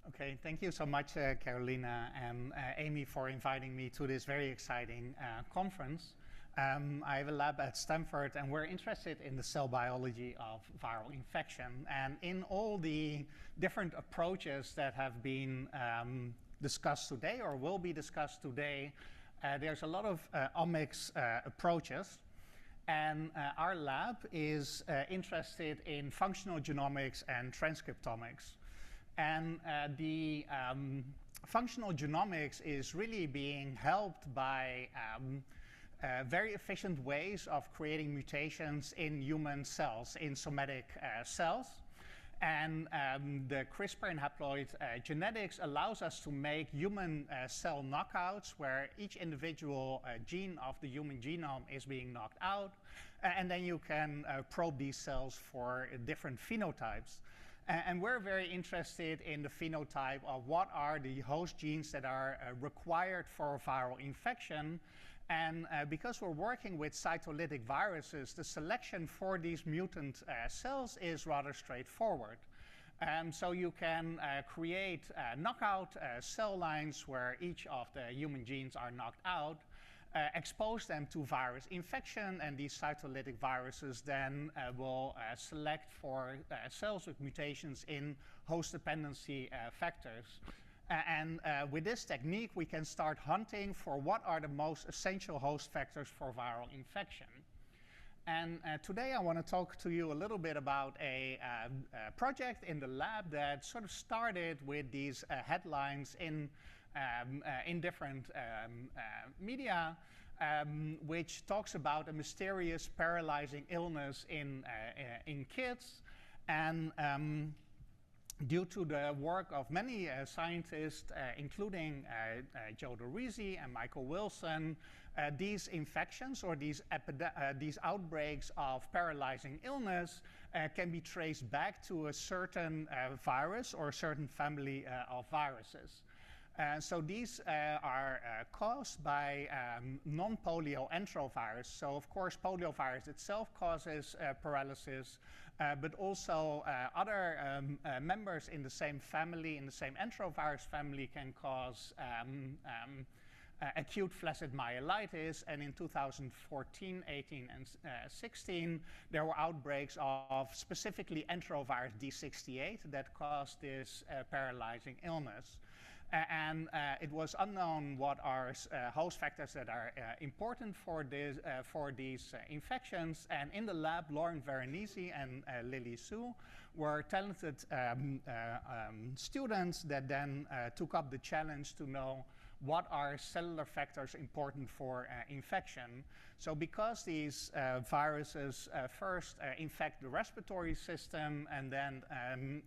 Okay, thank you so much, Carolina and Amy, for inviting me to this very exciting conference. I have a lab at Stanford, and we're interested in the cell biology of viral infection. And in all the different approaches that have been discussed today or will be discussed today, there's a lot of omics approaches. And our lab is interested in functional genomics and transcriptomics. And the functional genomics is really being helped by very efficient ways of creating mutations in human cells, in somatic cells. And the CRISPR and haploid genetics allows us to make human cell knockouts where each individual gene of the human genome is being knocked out. And then you can probe these cells for different phenotypes. And we're very interested in the phenotype of what are the host genes that are required for viral infection. And because we're working with cytolytic viruses, the selection for these mutant cells is rather straightforward. So you can create knockout cell lines where each of the human genes are knocked out, expose them to virus infection, and these cytolytic viruses then will select for cells with mutations in host dependency factors. And with this technique, we can start hunting for what are the most essential host factors for viral infection. And today I want to talk to you a little bit about a project in the lab that sort of started with these headlines in different media, which talks about a mysterious paralyzing illness in kids. And due to the work of many scientists, including Joe DeRisi and Michael Wilson, these infections or these outbreaks of paralyzing illness can be traced back to a certain virus or a certain family of viruses. So these are caused by non-polio enterovirus. So of course, poliovirus itself causes paralysis, but also other members in the same family, in the same enterovirus family, can cause acute flaccid myelitis. And in 2014, 18, and 16, there were outbreaks of specifically enterovirus D68 that caused this paralyzing illness. And it was unknown what are host factors that are important for these infections. And in the lab, Lauren Veronese and Lily Su were talented students that then took up the challenge to know what are cellular factors important for infection. So because these viruses first infect the respiratory system and then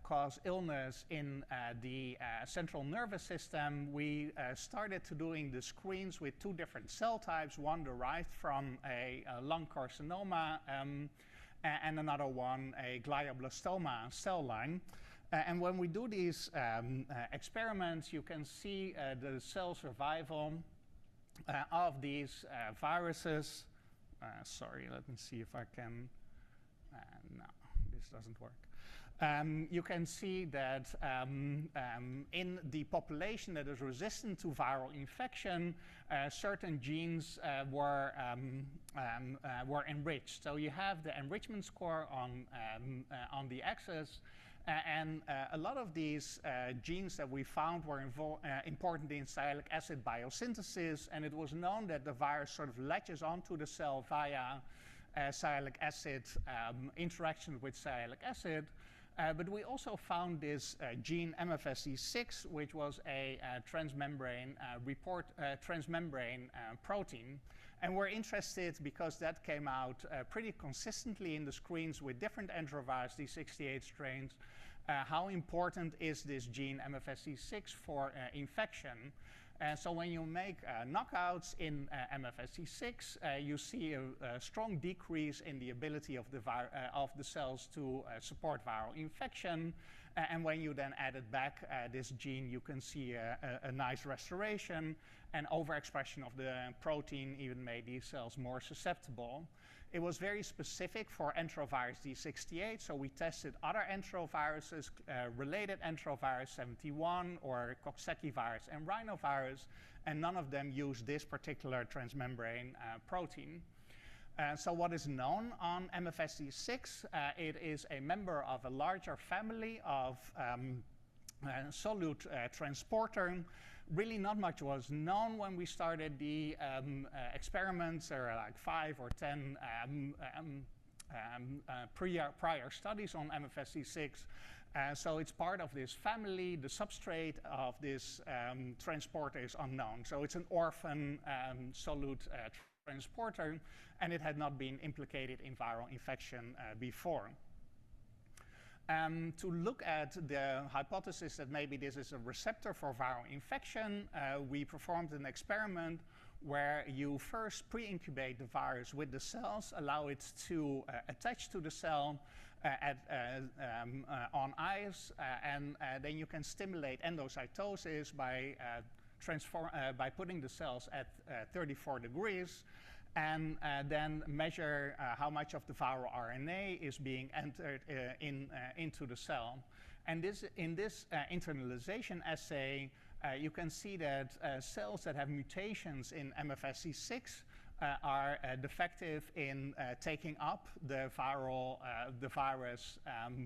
cause illness in the central nervous system, we started to doing the screens with two different cell types, one derived from a lung carcinoma and another one a glioblastoma cell line. And when we do these experiments, you can see the cell survival of these viruses. Sorry, let me see if I can. No, this doesn't work. You can see that in the population that is resistant to viral infection, certain genes were enriched. So you have the enrichment score on the axis, and a lot of these genes that we found were important in sialic acid biosynthesis, and it was known that the virus sort of latches onto the cell via sialic acid interaction with sialic acid. But we also found this gene MFSC6, which was a transmembrane protein. And we're interested because that came out pretty consistently in the screens with different enterovirus D68 strains. How important is this gene MFSC6 for infection? So when you make knockouts in MFSC6, you see a strong decrease in the ability of the cells to support viral infection. And when you then added back this gene, you can see a nice restoration, and overexpression of the protein even made these cells more susceptible. It was very specific for enterovirus D68, so we tested other enteroviruses, related enterovirus 71 or Coxsackie virus and rhinovirus, and none of them used this particular transmembrane protein. So what is known on MFSD6? It is a member of a larger family of solute transporter. Really not much was known when we started the experiments. There are like 5 or 10 prior studies on MFSD6. So it's part of this family. The substrate of this transporter is unknown. So it's an orphan solute transporter, and it had not been implicated in viral infection before. To look at the hypothesis that maybe this is a receptor for viral infection, we performed an experiment where you first pre-incubate the virus with the cells, allow it to attach to the cell on ice, and then you can stimulate endocytosis by putting the cells at 34 degrees, and then measure how much of the viral RNA is being entered into the cell. And in this internalization assay, you can see that cells that have mutations in MFSC6 are defective in taking up the virus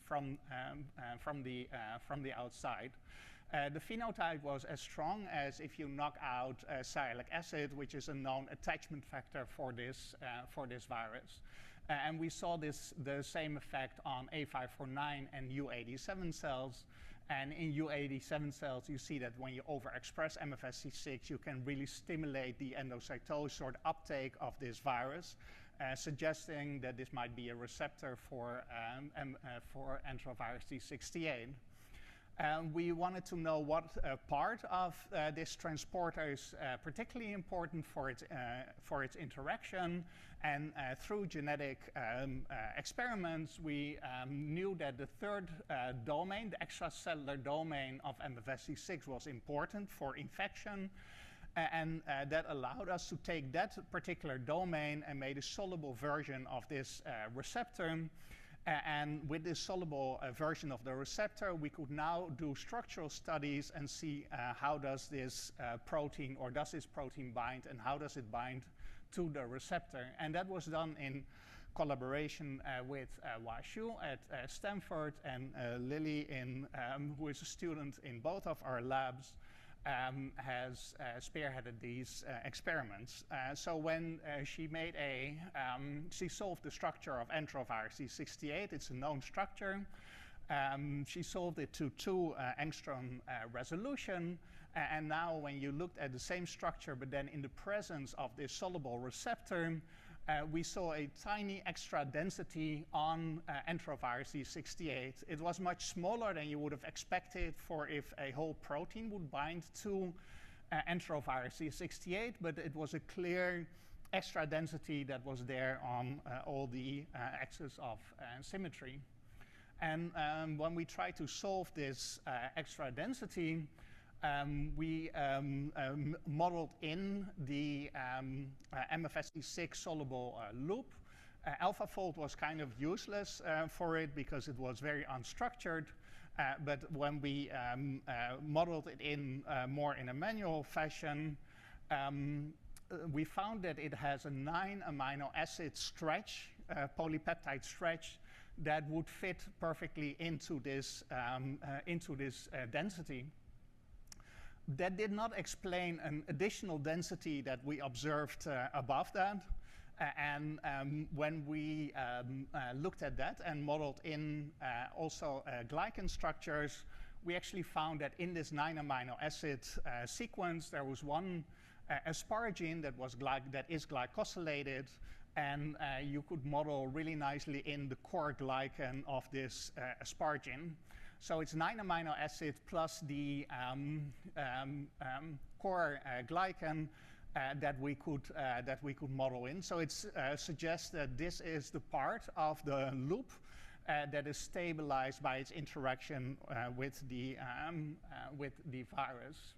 from the outside. The phenotype was as strong as if you knock out sialic acid, which is a known attachment factor for this virus. And we saw the same effect on A549 and U87 cells. And in U87 cells, you see that when you overexpress MFSC6, you can really stimulate the endocytosis or the uptake of this virus, suggesting that this might be a receptor for enterovirus D68. We wanted to know what part of this transporter is particularly important for its interaction, and through genetic experiments, we knew that the third domain, the extracellular domain of MFSC6, was important for infection, and that allowed us to take that particular domain and made a soluble version of this receptor. And with this soluble version of the receptor, we could now do structural studies and see how does this protein bind, and how does it bind to the receptor. And that was done in collaboration with Wai-Shu at Stanford, and Lily, who is a student in both of our labs, has spearheaded these experiments. So when she solved the structure of enterovirus D68, it's a known structure. She solved it to 2 angstrom resolution. And now when you looked at the same structure, but then in the presence of this soluble receptor, we saw a tiny extra density on enterovirus D68. It was much smaller than you would have expected for if a whole protein would bind to enterovirus D68, but it was a clear extra density that was there on all the axes of symmetry. And when we try to solve this extra density, we modeled in the MFSC6 soluble loop. AlphaFold was kind of useless for it because it was very unstructured. But when we modeled it in more in a manual fashion, we found that it has a 9 amino acid stretch, polypeptide stretch, that would fit perfectly into this density. That did not explain an additional density that we observed above that. And when we looked at that and modeled in also glycan structures, we actually found that in this 9 amino acid sequence, there was one asparagine that is glycosylated, and you could model really nicely in the core glycan of this asparagine. So it's 9 amino acid plus the core glycan that we could model in. So it suggests that this is the part of the loop that is stabilized by its interaction with the virus.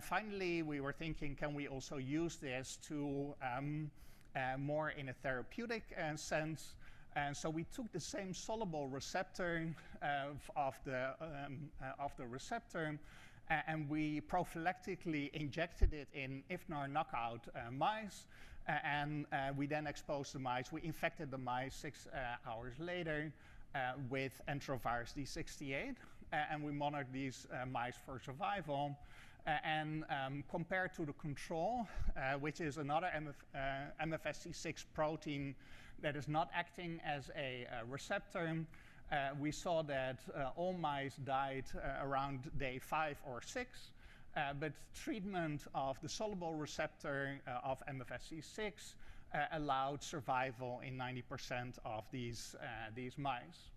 Finally, we were thinking, can we also use this to more in a therapeutic sense. And so we took the same soluble receptor of the receptor, and we prophylactically injected it in IFNAR knockout mice, and we then exposed the mice. We infected the mice 6 hours later with enterovirus D68, and we monitored these mice for survival. And compared to the control, which is another MFSC6 protein that is not acting as a receptor, we saw that all mice died around day 5 or 6, but treatment of the soluble receptor of MFSC6 allowed survival in 90% of these mice.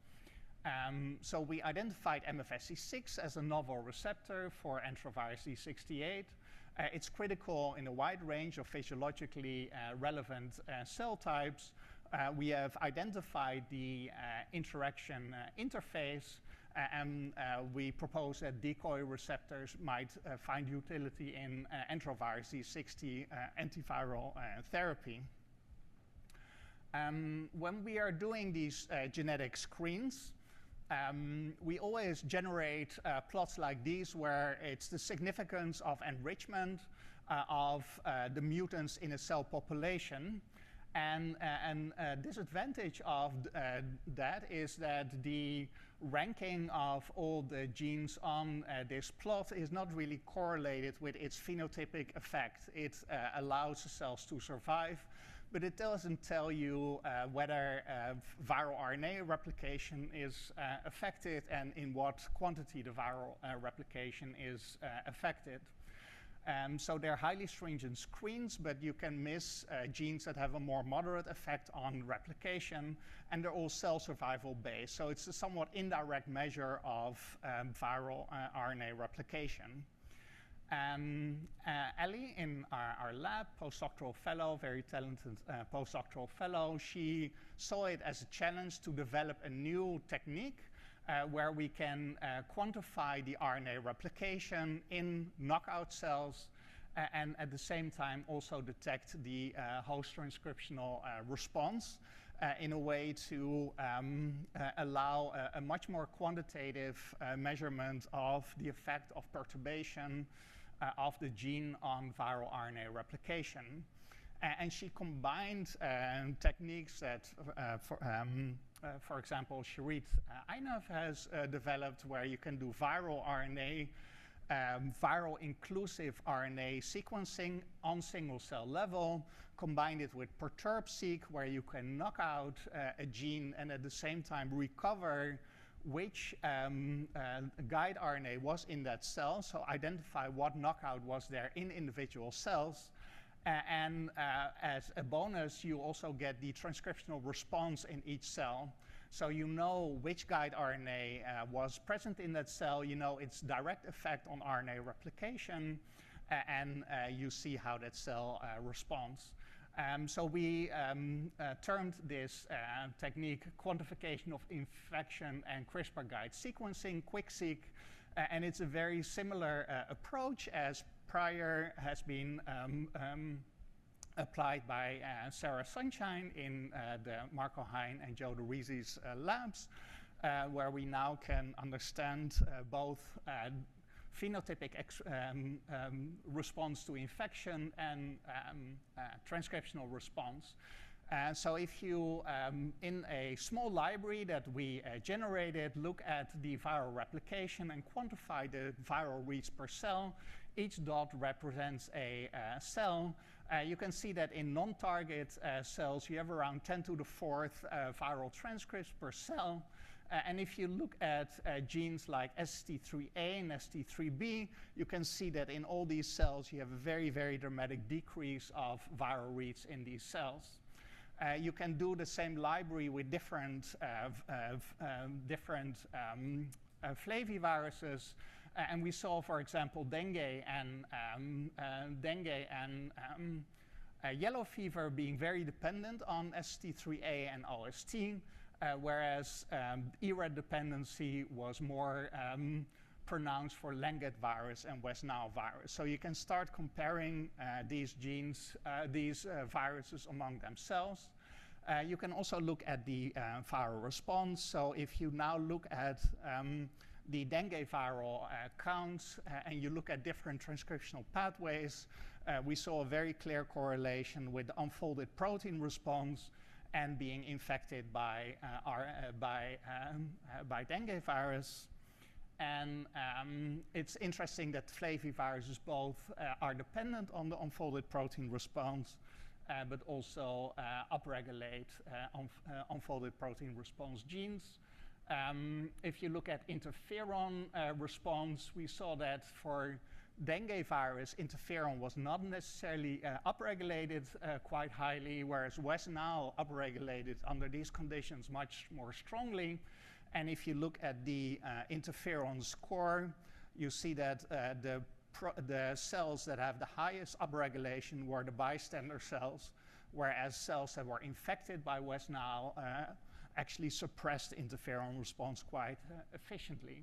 So we identified MFSC6 as a novel receptor for enterovirus D68. It's critical in a wide range of physiologically relevant cell types. We have identified the interaction interface, and we propose that decoy receptors might find utility in enterovirus D60 antiviral therapy. When we are doing these genetic screens, we always generate plots like these where it's the significance of enrichment of the mutants in a cell population. And a disadvantage of that is that the ranking of all the genes on this plot is not really correlated with its phenotypic effect. It allows the cells to survive, but it doesn't tell you whether viral RNA replication is affected and in what quantity the viral replication is affected. So they're highly stringent screens, but you can miss genes that have a more moderate effect on replication, and they're all cell survival based. So it's a somewhat indirect measure of viral RNA replication. Ellie in our lab, postdoctoral fellow, very talented postdoctoral fellow, she saw it as a challenge to develop a new technique where we can quantify the RNA replication in knockout cells and at the same time also detect the host transcriptional response in a way to allow a much more quantitative measurement of the effect of perturbation of the gene on viral RNA replication. And she combined techniques that, for example, Carette Einaf has developed, where you can do viral RNA, viral inclusive RNA sequencing on single cell level, combine it with perturb-seq, where you can knock out a gene and at the same time recover which guide RNA was in that cell, so identify what knockout was there in individual cells. And as a bonus, you also get the transcriptional response in each cell. So you know which guide RNA was present in that cell, you know its direct effect on RNA replication, and you see how that cell responds. So we termed this technique quantification of infection and CRISPR guide sequencing, QuickSeq, and it's a very similar approach as prior has been applied by Sarah Sunshine in the Marco Hein and Joe DeRisi's labs, where we now can understand both phenotypic response to infection and transcriptional response. So if you, in a small library that we generated, look at the viral replication and quantify the viral reads per cell, each dot represents a cell. You can see that in non-target cells, you have around 10 to the 4th viral transcripts per cell. And if you look at genes like ST3A and ST3B, you can see that in all these cells, you have a very, very dramatic decrease of viral reads in these cells. You can do the same library with different flaviviruses. And we saw, for example, dengue and yellow fever being very dependent on ST3A and OST, whereas ERAD dependency was more pronounced for Langet virus and West Nile virus. So you can start comparing these genes, these viruses among themselves. You can also look at the viral response. So if you now look at the dengue viral counts and you look at different transcriptional pathways, we saw a very clear correlation with the unfolded protein response and being infected by dengue virus. And it's interesting that flaviviruses both are dependent on the unfolded protein response, but also upregulate unfolded protein response genes. If you look at interferon response, we saw that for dengue virus, interferon was not necessarily upregulated quite highly, whereas West Nile upregulated under these conditions much more strongly. And if you look at the interferon score, you see that the cells that have the highest upregulation were the bystander cells, whereas cells that were infected by West Nile actually suppressed interferon response quite efficiently.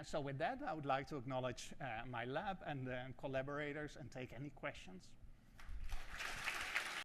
So with that, I would like to acknowledge my lab and collaborators and take any questions.